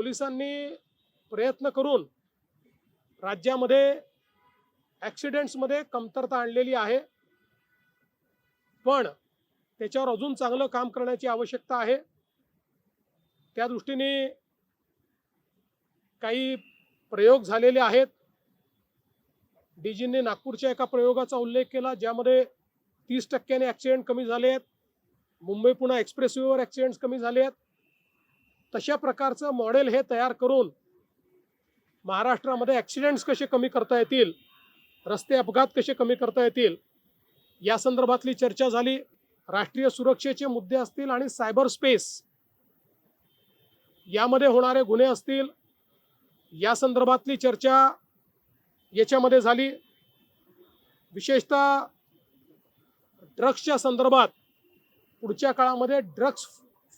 पोलिसांनी प्रयत्न करून राज्यामध्ये ॲक्सिडेंट्समध्ये कमतरता आणलेली आहे, पण त्याच्यावर अजून चांगलं काम करण्याची आवश्यकता आहे। त्या दृष्टीने काही प्रयोग झालेले आहेत। डीजींनी नागपूरच्या एका प्रयोगाचा उल्लेख केला, ज्यामध्ये 30% ॲक्सिडेंट कमी झाले आहेत। मुंबई पुणे एक्सप्रेसवेवर ॲक्सिडेंट्स कमी झाले आहेत। तशा प्रकारचं मॉडेल हे तयार करून महाराष्ट्रामध्ये ॲक्सिडेंट्स कसे कमी करता येतील, रस्ते अपघात कसे कमी करता येतील, या संदर्भातली चर्चा झाली। राष्ट्रीय सुरक्षेचे मुद्दे असतील आणि सायबर स्पेस यामध्ये होणारे गुन्हे असतील, या संदर्भातली चर्चा याच्यामध्ये झाली। विशेषतः ड्रग्सच्या संदर्भात पुढच्या काळामध्ये ड्रग्स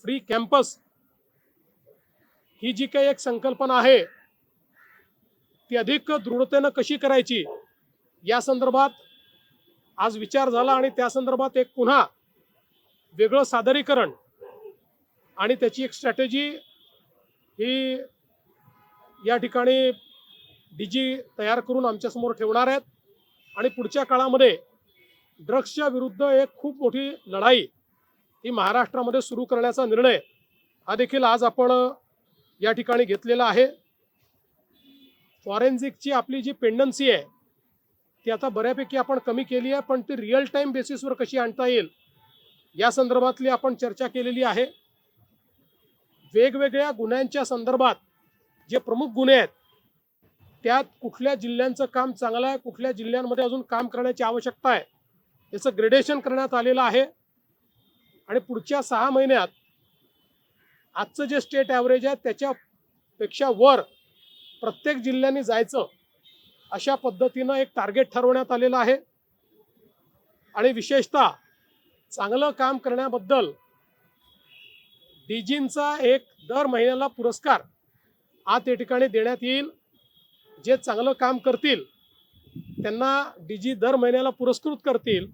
फ्री कॅम्पस ही जी काही एक संकल्पना आहे ती अधिक दृढतेनं कशी करायची या संदर्भात आज विचार झाला आणि त्या संदर्भात एक पुन्हा वेगळं सादरीकरण आणि त्याची एक स्ट्रॅटेजी ही या ठिकाणी डीजी तयार करून आमच्यासमोर ठेवणार आहेत आणि पुढच्या काळामध्ये ड्रग्सच्या विरुद्ध एक खूप मोठी लढाई ही महाराष्ट्रामध्ये सुरू करण्याचा निर्णय हा देखील आज आपण या ठिकाणी घेतलेला आहे। फॉरेन्सिकची आपली जी पेंडन्सी आहे ती आता बऱ्यापैकी आपण कमी केली आहे, पण ती रिअल टाइम बेसिसवर कशी आणता येईल या संदर्भातली आपण चर्चा केलेली आहे। वेगवेगळ्या गुन्ह्यांच्या संदर्भात जे प्रमुख गुन्हे आहेत त्यात कुठल्या जिल्ह्यांचं काम चांगलं आहे, कुठल्या जिल्ह्यांमध्ये अजून काम करण्याची आवश्यकता आहे याचं ग्रेडेशन करण्यात आलेलं आहे आणि पुढच्या 6 महिन्यात आजचं जे स्टेट ॲव्हरेज आहे त्याच्यापेक्षा वर प्रत्येक जिल्ह्यांनी जायचं अशा पद्धतीनं एक टार्गेट ठरवण्यात आलेलं आहे आणि विशेषतः चांगलं काम करण्याबद्दल डीजींचा एक दर महिन्याला पुरस्कार आज त्या ठिकाणी देण्यात येईल। जे चांगलं काम करतील त्यांना डीजी दर महिन्याला पुरस्कृत करतील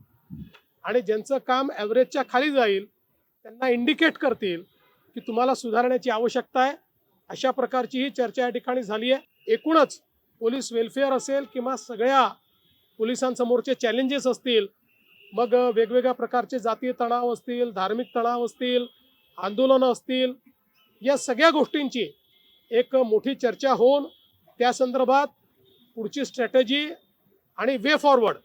आणि ज्यांचं काम ॲव्हरेजच्या खाली जाईल त्यांना इंडिकेट करतील की तुम्हाला सुधारण्याची आवश्यकता आहे। अशा प्रकारची ही चर्चा या ठिकाणी झाली आहे। एकूणच पोलीस वेलफेअर असेल किंवा सगळ्या पोलिसांसमोरचे चॅलेंजेस असतील, मग वेगवेगळ्या प्रकारचे जातीय तणाव असतील, धार्मिक तणाव असतील, आंदोलनं असतील, या सगळ्या गोष्टींची एक मोठी चर्चा होऊन त्या संदर्भात पुढची स्ट्रॅटेजी आणि वे फॉरवर्ड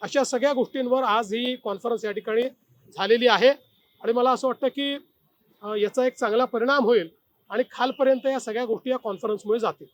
अशा सगळ्या गोष्टींवर आज ही कॉन्फरन्स या ठिकाणी झालेली आहे आणि मला असं वाटतं की याचा एक चांगला परिणाम होईल आणि खालपर्यंत या सगळ्या गोष्टी या कॉन्फरन्समुळे जातील।